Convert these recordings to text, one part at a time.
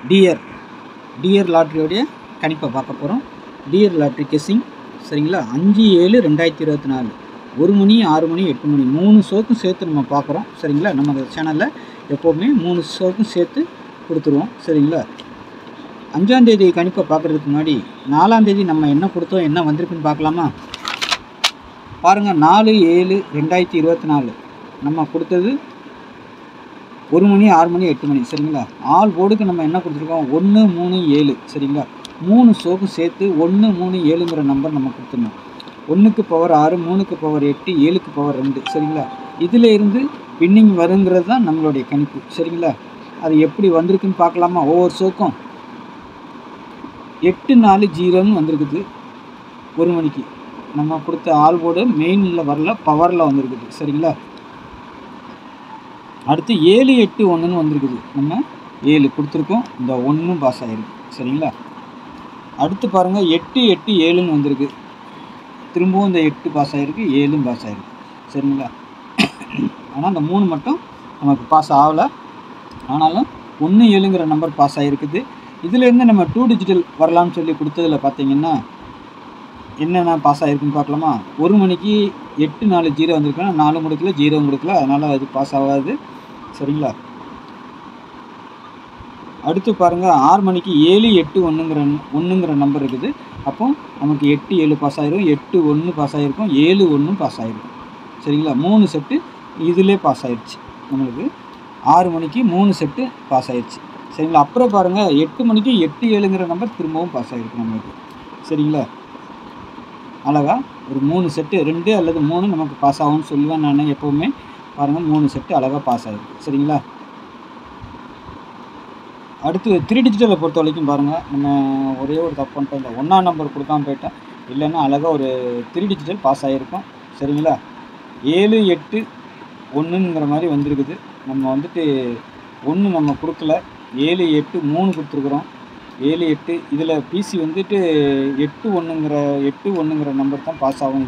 Dear dear லாட்ரியோடைய கணிப்பை பார்க்க போகிறோம். டியர் லாட்ரி கெஸ்ஸிங் சரிங்களா. 5/7/2024 1 மணி 6 மணி 8 மணி 3 ஷோக்கும் சேர்த்து நம்ம பார்க்குறோம் சரிங்களா. நம்ம சேனலில் எப்போவுமே 3 ஷோக்கும் சேர்த்து கொடுத்துருவோம் சரிங்களா. 5ஆம் தேதி கணிப்பை பார்க்குறதுக்கு முன்னாடி 4ஆம் தேதி நம்ம என்ன கொடுத்தோம், என்ன வந்திருக்குன்னு பார்க்கலாமா? பாருங்கள், 4/7/2024 நம்ம கொடுத்தது 1 மணி 6 மணி 8 மணி சரிங்களா. ஆல் போர்டுக்கு நம்ம என்ன கொடுத்துருக்கோம், 1 3 7 சரிங்களா. 3 ஷோக்கும் சேர்த்து 1 3 7ங்கிற நம்பர் நம்ம கொடுத்துருந்தோம். 1க்கு பவர் 6, 3க்கு பவர் 8, 7க்கு பவர் 2 சரிங்களா. இதில் இருந்து வின்னிங் வருங்கிறது தான் நம்மளுடைய கணிப்பு சரிங்களா. அது எப்படி வந்திருக்குன்னு பார்க்கலாமா? ஒவ்வொரு ஷோக்கும் 840ன்னு வந்திருக்குது. 1 மணிக்கு நம்ம கொடுத்த ஆல் போர்டு மெயினில் வரல, பவரில் வந்திருக்குது சரிங்களா. அடுத்து 781ன்னு வந்திருக்குது. நம்ம 7 கொடுத்துருக்கோம், இந்த 1 பாஸ் ஆகிருக்கு சரிங்களா. அடுத்து பாருங்கள் 887ன்னு வந்திருக்கு. திரும்பவும் இந்த 8 பாஸ் ஆகிருக்கு, 7 பாஸ் ஆகிருக்கு சரிங்களா. ஆனால் இந்த 3 மட்டும் நமக்கு பாஸ் ஆகலை. ஆனாலும் 1 7ங்கிற நம்பர் பாஸ் ஆகிருக்குது. இதிலேருந்து நம்ம 2 டிஜிட்டல் வரலான்னு சொல்லி கொடுத்ததில் பார்த்தீங்கன்னா என்னென்ன பாஸ் ஆகிருக்குன்னு பார்க்கலாமா? 1 மணிக்கு 840 வந்திருக்குன்னா 4 கொடுக்கல, 0 கொடுக்கல, அதனால் அது பாஸ் ஆகாது சரிங்களா. அடுத்து பாருங்கள் 6 மணிக்கு 781ங்கிற நம்பர் இருக்குது. அப்போ நமக்கு 8 7 பாஸ் ஆகிரும், 8 1 பாஸ் ஆகிருக்கும், 7 1 பாஸ் ஆகிருக்கும் சரிங்களா. 3 செட்டு இதிலே பாஸ் ஆகிடுச்சு நம்மளுக்கு. 6 மணிக்கு 3 செட்டு பாஸ் ஆகிடுச்சு சரிங்களா. அப்புறம் பாருங்கள் 8 மணிக்கு 8 7ங்கிற நம்பர் திரும்பவும் பாஸ் ஆகிருக்கு நம்மளுக்கு சரிங்களா. அழகா ஒரு 3 செட்டு 2 அல்லது 3 நமக்கு பாஸ் ஆகும்னு சொல்லுவேன் நான் எப்போவுமே. பாருங்கள் 3 செட்டு அழகாக பாஸ் ஆகிருக்கு சரிங்களா. அடுத்து 3 டிஜிட்டலை பொறுத்த வரைக்கும் பாருங்கள், நம்ம ஒரே ஒரு தப்பு பண்ணிட்டோம், இந்த 1ஆம் நம்பர் கொடுக்காம போயிட்டேன். இல்லைன்னா அழகாக ஒரு 3 டிஜிட்டல் பாஸ் ஆகிருக்கும் சரிங்களா. 7 8 1ங்கிற மாதிரி வந்திருக்குது. நம்ம வந்துட்டு 1 நம்ம கொடுக்கல, 7 8 3 கொடுத்துருக்குறோம். 7 8 இதில் பிசி வந்துட்டு 8 1ங்கிற நம்பர் தான் பாஸ் ஆகும்.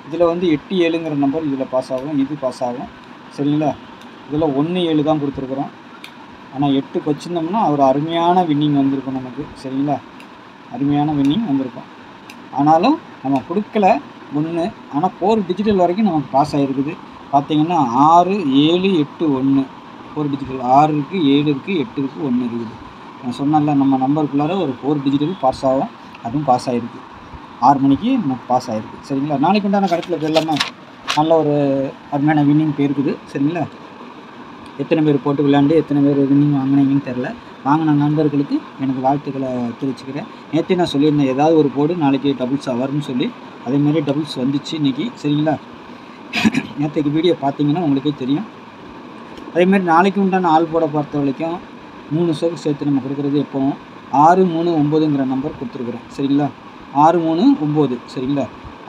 இதில் வந்து 8 7ங்கிற நம்பர் இதில் பாஸ் ஆகும், இது பாஸ் ஆகும் சரிங்களா. இதில் 1 7 தான் கொடுத்துருக்குறோம். ஆனால் 8 வச்சுருந்தோம்னா ஒரு அருமையான வின்னிங் வந்திருக்கும் நமக்கு சரிங்களா. அருமையான வின்னிங் வந்திருக்கும். ஆனாலும் நம்ம கொடுக்கல 1, ஆனால் 4 டிஜிட்டல் வரைக்கும் நமக்கு பாஸ் ஆகிருக்குது. பார்த்தீங்கன்னா 6 7 8 1 4 டிஜிட்டல் 6 இருக்குது, 7 இருக்குது, 8 இருக்குது, 1 இருக்குது. நான் சொன்னல நம்ம நம்பருக்குள்ளார ஒரு 4 டிஜிட்டல் பாஸ் ஆகும், அதுவும் பாஸ் ஆகிருக்கு. 6 மணிக்கு நமக்கு பாஸ் ஆகிருக்கு சரிங்களா. நாளைக்கு உண்டான கடைசியில் போயிடலாமா? நல்ல ஒரு அருமையான வின்னிங் போயிருக்குது சரிங்களா. எத்தனை பேர் போட்டு விளையாண்டு எத்தனை பேர் வின்னிங் வாங்கினீங்கன்னு தெரில. வாங்கின நண்பர்களுக்கு எனக்கு வாழ்த்துக்களை தெரிவிச்சுக்கிறேன். நேற்றே நான் சொல்லியிருந்தேன் ஏதாவது ஒரு போர்டு நாளைக்கு டபுள்ஸ் வரும்னு சொல்லி. அதேமாதிரி டபுள்ஸ் வந்துச்சு இன்றைக்கி சரிங்களா. நேற்றுக்கு வீடியோ பார்த்தீங்கன்னா உங்களுக்கே தெரியும். அதேமாதிரி நாளைக்கு உண்டான ஆள் போட பொறுத்த வரைக்கும் 3 ஷோக்கு சேர்த்து நம்ம கொடுக்குறது எப்போவும் 6 3 9ங்கிற நம்பர் கொடுத்துருக்குறோம் சரிங்களா. 6 3 9 சரிங்களா.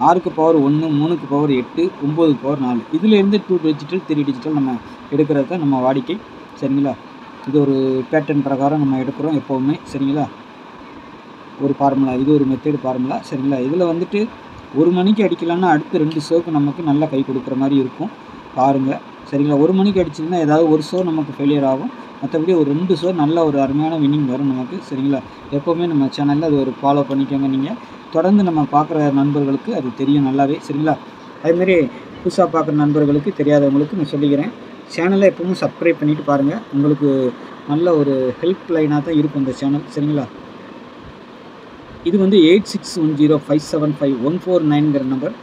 6க்கு பவர் 1, 3க்கு பவர் 8, 9க்கு பவர் 4. இதிலேருந்து 2 டிஜிட்டல் 3 டிஜிட்டல் நம்ம எடுக்கிறது தான் நம்ம வாடிக்கை சரிங்களா. இது ஒரு பேட்டர்ன் பிரகாரம் நம்ம எடுக்கிறோம் எப்போவுமே சரிங்களா. ஒரு ஃபார்முலா, இது ஒரு மெத்தேடு ஃபார்முலா சரிங்களா. இதில் வந்துட்டு 1 மணிக்கு அடிக்கலான்னா அடுத்து 2 ஷோக்கு நமக்கு நல்லா கை கொடுக்குற மாதிரி இருக்கும் பாருங்கள் சரிங்களா. 1 மணிக்கு அடிச்சிங்கன்னா ஏதாவது ஒரு ஷோ நமக்கு ஃபெயிலியர் ஆகும், மற்றபடி ஒரு 2 ஷோ நல்ல ஒரு அருமையான வின்னிங் வரும் நமக்கு சரிங்களா. எப்போவுமே நம்ம சேனலில் அது ஒரு ஃபாலோ பண்ணிக்கோங்க. நீங்கள் தொடர்ந்து நம்ம பார்க்குற நண்பர்களுக்கு அது தெரியும் நல்லாவே சரிங்களா. அதேமாரி புதுசாக பார்க்குற நண்பர்களுக்கு தெரியாதவங்களுக்கு நான் சொல்லிக்கிறேன், சேனலை எப்பவும் சப்ஸ்கிரைப் பண்ணிவிட்டு பாருங்கள். உங்களுக்கு நல்ல ஒரு ஹெல்ப் லைனாக தான் இருக்கும் இந்த சேனல் சரிங்களா. இது வந்து 8610575149ங்கிற நம்பர்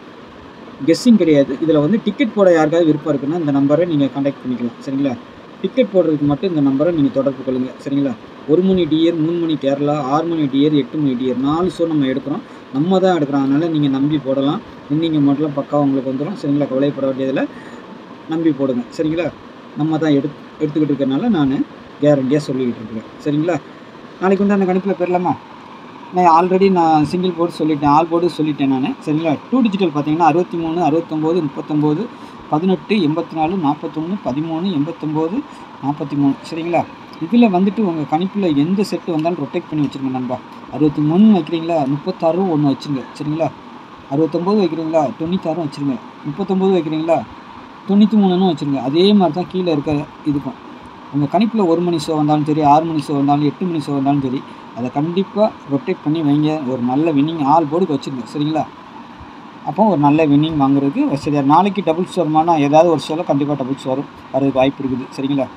கெஸ்ஸிங் கிடையாது. இதில் வந்து டிக்கெட் போட யாருக்காவது விருப்பம் இருக்குன்னா இந்த நம்பரை நீங்கள் கான்டாக்ட் பண்ணிக்கலாம் சரிங்களா. டிக்கெட் போடுறதுக்கு மட்டும் இந்த நம்பரை நீங்கள் தொடர்பு கொள்ளுங்கள் சரிங்களா. 1 மணி டியர், 3 மணி கேரளா, 6 மணி டியர், 8 மணி டியர் 4 ஷோ நம்ம எடுக்கிறோம். நம்ம தான் எடுக்கிறோம், அதனால் நீங்கள் நம்பி போடலாம். வின்னிங் மட்டும் பக்கா உங்களுக்கு வந்துடும் சரிங்களா. கவலைப்பட வேண்டியதில் நம்பி போடுங்க சரிங்களா. நம்ம தான் எடுத்துக்கிட்டு இருக்கிறனால நான் கேரண்டியாக சொல்லிக்கிட்டு இருக்கிறேன் சரிங்களா. நாளைக்கு வந்து அந்த கணிப்பில் போயிடலாமா? நான் சிங்கிள் போர்டு சொல்லிட்டேன், ஆல் போர்டு சொல்லிட்டேன் நான் சரிங்களா. 2 டிஜிட்டல் பார்த்தீங்கன்னா 63 69 39 18 84 41 13 89 43 சரிங்களா. இதில் வந்துட்டு உங்கள் கணிப்பில் எந்த செட்டு வந்தாலும் ரொட்டேட் பண்ணி வச்சுருங்க நண்பா. 63 வைக்கிறீங்களா, 36 1 வச்சுருங்க சரிங்களா. 69 வைக்கிறீங்களா, 96 வச்சுருங்க. 39 வைக்கிறீங்களா, 93ன்னு வச்சுருங்க. அதே மாதிரி தான் கீழே இருக்க இதுக்கும் உங்கள் கணிப்பில் 1 மணி ஷோ வந்தாலும் சரி, 6 மணி ஷோ வந்தாலும், 8 மணி ஷோ வந்தாலும் சரி, அதை கண்டிப்பாக ரொட்டேட் பண்ணி வைங்க. ஒரு நல்ல வின்னிங் ஆல் போர்டுக்கு வச்சுருங்க. சரிங்களா? அப்போ ஒரு நல்ல வின்னிங் வாங்குறதுக்கு வசதியாக. நாளைக்கு டபுள்ஸ் வருமானா ஏதாவது ஒரு ஷோவில் கண்டிப்பாக டபுள்ஸ் வரதுக்கு வாய்ப்பு இருக்குது. சரிங்களா?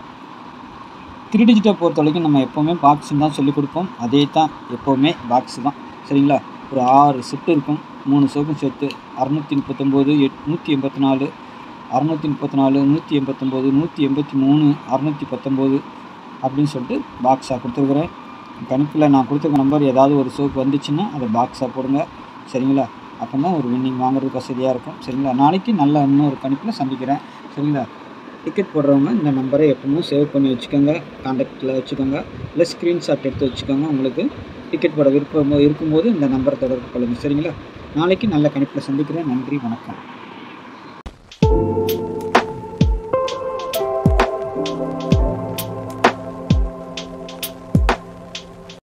3 டிஜிட்டை பொறுத்த வரைக்கும் நம்ம எப்போவுமே பாக்ஸுன்னு தான் சொல்லிக் கொடுப்போம். அதே தான் எப்போவுமே பாக்ஸு தான். சரிங்களா? ஒரு 6 ஷிஃப்ட் இருக்கும். 3 ஷோக்கும் சேர்த்து 639, 184, 634, 189, 183, 619 அப்படின்னு சொல்லிட்டு பாக்ஸாக கொடுத்துருக்குறேன். கணிப்பில் நான் கொடுத்துருக்க நம்பர் ஏதாவது ஒரு ஷோக்கு வந்துச்சுன்னா அதை பாக்ஸாக போடுங்க. சரிங்களா? அப்போ தான் ஒரு வின்னிங் வாங்குறதுக்கு வசதியாக இருக்கும். சரிங்களா? நாளைக்கு நல்ல இன்னொரு கணிப்பில் சந்திக்கிறேன். சரிங்களா? டிக்கெட் போடுறவங்க இந்த நம்பரை எப்பவுமே சேவ் பண்ணி வச்சுக்கோங்க. கான்டாக்டில் வச்சுக்கோங்க. இல்லை ஸ்க்ரீன்ஷாட் எடுத்து வச்சுக்கோங்க. உங்களுக்கு டிக்கெட் போட விருப்பம் இருக்கும்போது இந்த நம்பரை தொடர்பு கொள்ளுங்கள். சரிங்களா? நாளைக்கு நல்ல கணிப்பில் சந்திக்கிறேன். நன்றி, வணக்கம்.